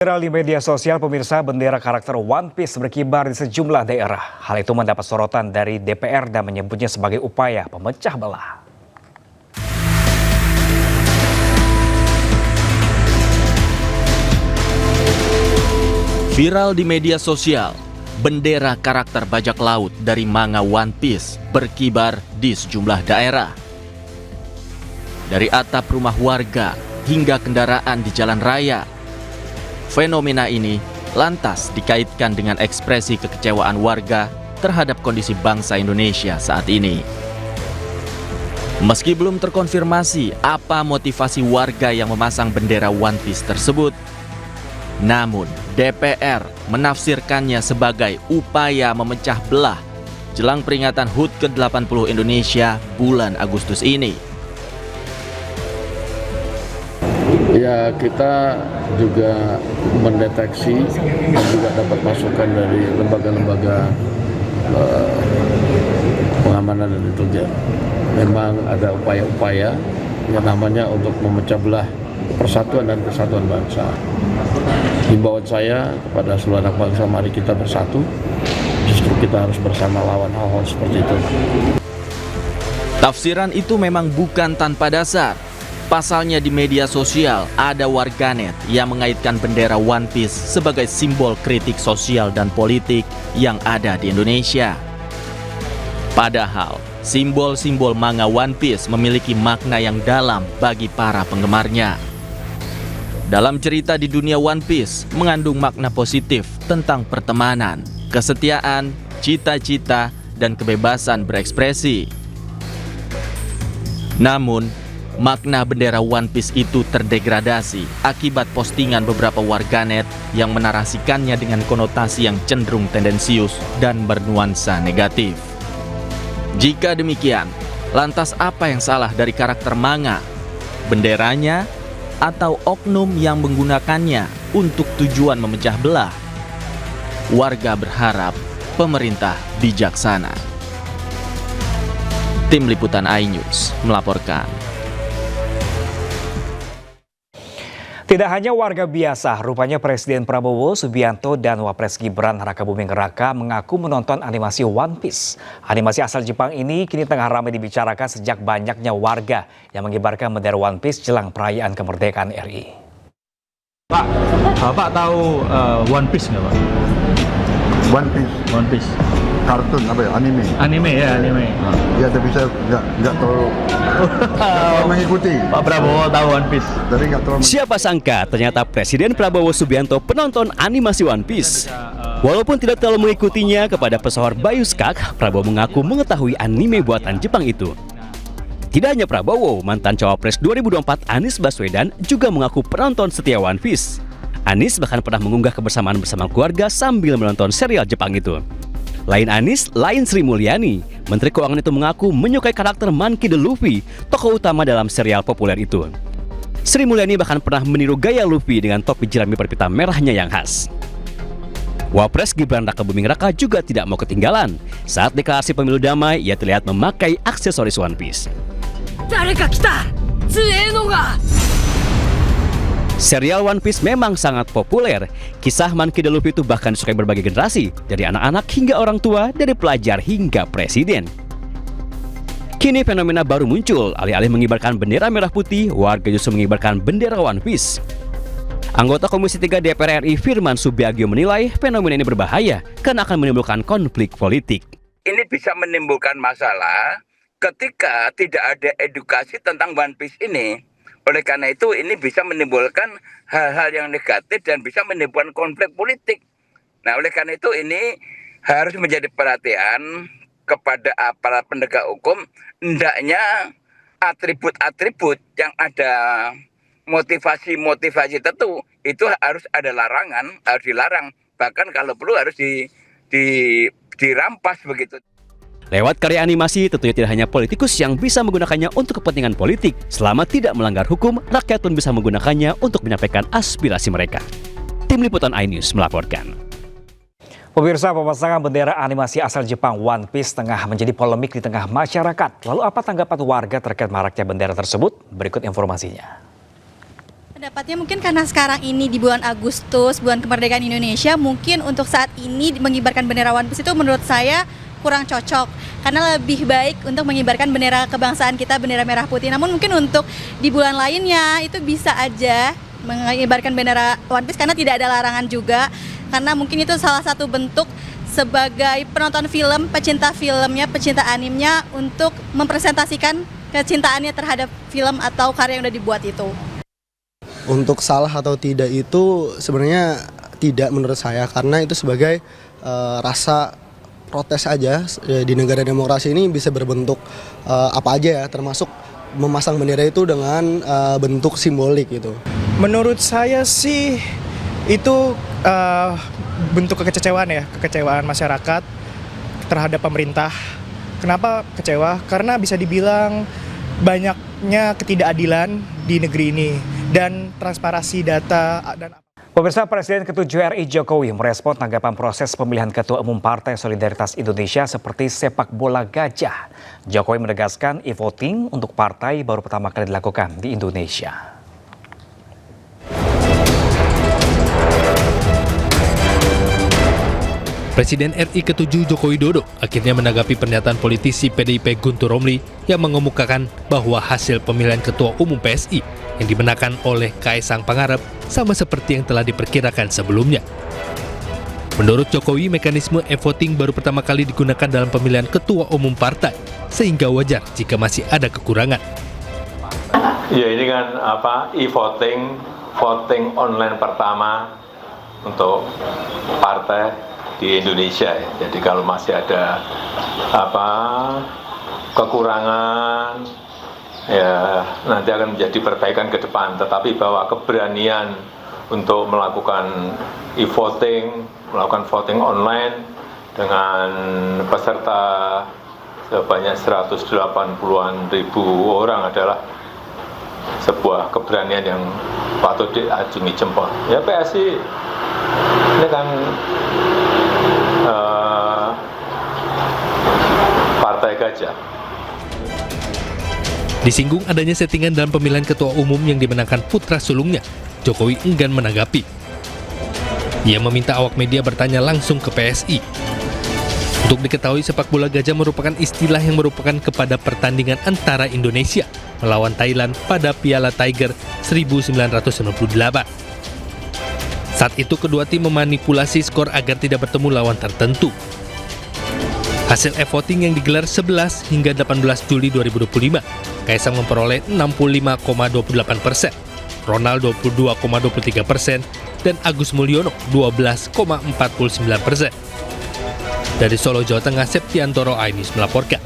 Viral di media sosial, pemirsa, bendera karakter One Piece berkibar di sejumlah daerah. Hal itu mendapat sorotan dari DPR dan menyebutnya sebagai upaya pemecah belah. Viral di media sosial, bendera karakter bajak laut dari manga One Piece berkibar di sejumlah daerah. Dari atap rumah warga hingga kendaraan di jalan raya. Fenomena ini lantas dikaitkan dengan ekspresi kekecewaan warga terhadap kondisi bangsa Indonesia saat ini. Meski belum terkonfirmasi apa motivasi warga yang memasang bendera One Piece tersebut, namun DPR menafsirkannya sebagai upaya memecah belah jelang peringatan HUT ke-80 Indonesia bulan Agustus ini. Ya, kita juga mendeteksi dan juga dapat masukan dari lembaga-lembaga pengamanan dan intelijen. Memang ada upaya-upaya yang namanya untuk memecah belah persatuan dan kesatuan bangsa. Himbauan saya kepada seluruh anak bangsa, mari kita bersatu. Justru kita harus bersama lawan hal-hal seperti itu. Tafsiran itu memang bukan tanpa dasar. Pasalnya di media sosial ada warganet yang mengaitkan bendera One Piece sebagai simbol kritik sosial dan politik yang ada di Indonesia. Padahal simbol-simbol manga One Piece memiliki makna yang dalam bagi para penggemarnya. Dalam cerita di dunia One Piece mengandung makna positif tentang pertemanan, kesetiaan, cita-cita, dan kebebasan berekspresi. Namun, makna bendera One Piece itu terdegradasi akibat postingan beberapa warganet yang menarasikannya dengan konotasi yang cenderung tendensius dan bernuansa negatif. Jika demikian, lantas apa yang salah dari karakter manga? Benderanya atau oknum yang menggunakannya untuk tujuan memecah belah? Warga berharap pemerintah bijaksana. Tim Liputan iNews melaporkan. Tidak hanya warga biasa, rupanya Presiden Prabowo Subianto dan Wapres Gibran Rakabuming Raka mengaku menonton animasi One Piece. Animasi asal Jepang ini kini tengah ramai dibicarakan sejak banyaknya warga yang mengibarkan bendera One Piece jelang perayaan kemerdekaan RI. Pak, Bapak tahu One Piece nggak Pak? One Piece. Kartun apa ya, anime. Anime ya, anime. Ya, tapi saya nggak terlalu mengikuti. Pak Prabowo tahu One Piece. Tapi nggak terlalu. Siapa sangka ternyata Presiden Prabowo Subianto penonton animasi One Piece. Walaupun tidak terlalu mengikutinya, kepada pesohor Bayu Skak, Prabowo mengaku mengetahui anime buatan Jepang itu. Tidak hanya Prabowo, mantan Cawapres 2024 Anies Baswedan juga mengaku penonton setia One Piece. Anies bahkan pernah mengunggah kebersamaan bersama keluarga sambil menonton serial Jepang itu. Lain Anies, lain Sri Mulyani. Menteri Keuangan itu mengaku menyukai karakter Monkey D. Luffy, tokoh utama dalam serial populer itu. Sri Mulyani bahkan pernah meniru gaya Luffy dengan topi jerami berpita merahnya yang khas. Wapres Gibran Rakabuming Raka juga tidak mau ketinggalan. Saat deklarasi pemilu damai, ia terlihat memakai aksesoris One Piece. Serial One Piece memang sangat populer. Kisah Monkey D. Luffy itu bahkan disukai berbagai generasi, dari anak-anak hingga orang tua, dari pelajar hingga presiden. Kini fenomena baru muncul, alih-alih mengibarkan bendera merah putih, warga justru mengibarkan bendera One Piece. Anggota Komisi 3 DPR RI Firman Subiagio menilai fenomena ini berbahaya karena akan menimbulkan konflik politik. Ini bisa menimbulkan masalah ketika tidak ada edukasi tentang One Piece ini. Oleh karena itu ini bisa menimbulkan hal-hal yang negatif dan bisa menimbulkan konflik politik. Nah, oleh karena itu ini harus menjadi perhatian kepada aparat penegak hukum. Hendaknya atribut-atribut yang ada motivasi-motivasi tentu itu harus ada larangan, harus dilarang. Bahkan kalau perlu harus dirampas begitu. Lewat karya animasi, tentunya tidak hanya politikus yang bisa menggunakannya untuk kepentingan politik. Selama tidak melanggar hukum, rakyat pun bisa menggunakannya untuk menyampaikan aspirasi mereka. Tim Liputan iNews melaporkan. Pemirsa, pemasangan bendera animasi asal Jepang One Piece tengah menjadi polemik di tengah masyarakat. Lalu apa tanggapan warga terkait maraknya bendera tersebut? Berikut informasinya. Pendapatnya mungkin karena sekarang ini di bulan Agustus, bulan kemerdekaan Indonesia, mungkin untuk saat ini mengibarkan bendera One Piece itu menurut saya kurang cocok. Karena lebih baik untuk mengibarkan bendera kebangsaan kita, bendera merah putih. Namun mungkin untuk di bulan lainnya itu bisa aja mengibarkan bendera One Piece karena tidak ada larangan juga. Karena mungkin itu salah satu bentuk sebagai penonton film, pecinta filmnya, pecinta animenya untuk mempresentasikan kecintaannya terhadap film atau karya yang udah dibuat itu. Untuk salah atau tidak itu sebenarnya tidak menurut saya, karena itu sebagai rasa protes aja. Di negara demokrasi ini bisa berbentuk apa aja ya, termasuk memasang bendera itu dengan bentuk simbolik gitu. Menurut saya sih itu bentuk kekecewaan ya, kekecewaan masyarakat terhadap pemerintah. Kenapa kecewa? Karena bisa dibilang banyaknya ketidakadilan di negeri ini dan transparansi data dan Pemirsa, Presiden ke-7 RI Jokowi merespon tanggapan proses pemilihan Ketua Umum Partai Solidaritas Indonesia seperti sepak bola gajah. Jokowi menegaskan e-voting untuk partai baru pertama kali dilakukan di Indonesia. Presiden RI ke-7 Joko Widodo akhirnya menanggapi pernyataan politisi PDIP Guntur Romli yang mengemukakan bahwa hasil pemilihan Ketua Umum PSI yang dimenangkan oleh Kaisang Pangarep sama seperti yang telah diperkirakan sebelumnya. Menurut Jokowi, mekanisme e-voting baru pertama kali digunakan dalam pemilihan Ketua Umum partai, sehingga wajar jika masih ada kekurangan. Ya ini kan e-voting, voting online pertama untuk partai di Indonesia ya. Jadi kalau masih ada kekurangan ya nanti akan menjadi perbaikan ke depan, tetapi bahwa keberanian untuk melakukan e-voting, melakukan voting online dengan peserta sebanyak 180-an ribu orang adalah sebuah keberanian yang patut diacungi jempol. Ya PSI ini kan partai gajah. Disinggung adanya settingan dalam pemilihan ketua umum yang dimenangkan putra sulungnya, Jokowi enggan menanggapi. Ia meminta awak media bertanya langsung ke PSI. Untuk diketahui, sepak bola gajah merupakan istilah yang merupakan kepada pertandingan antara Indonesia melawan Thailand pada Piala Tiger 1998. Saat itu kedua tim memanipulasi skor agar tidak bertemu lawan tertentu. Hasil e-voting yang digelar 11 hingga 18 Juli 2025, Kaisang memperoleh 65,28%, Ronald 22,23%, dan Agus Mulyono 12,49%. Dari Solo, Jawa Tengah, Septiantoro Ainis melaporkan.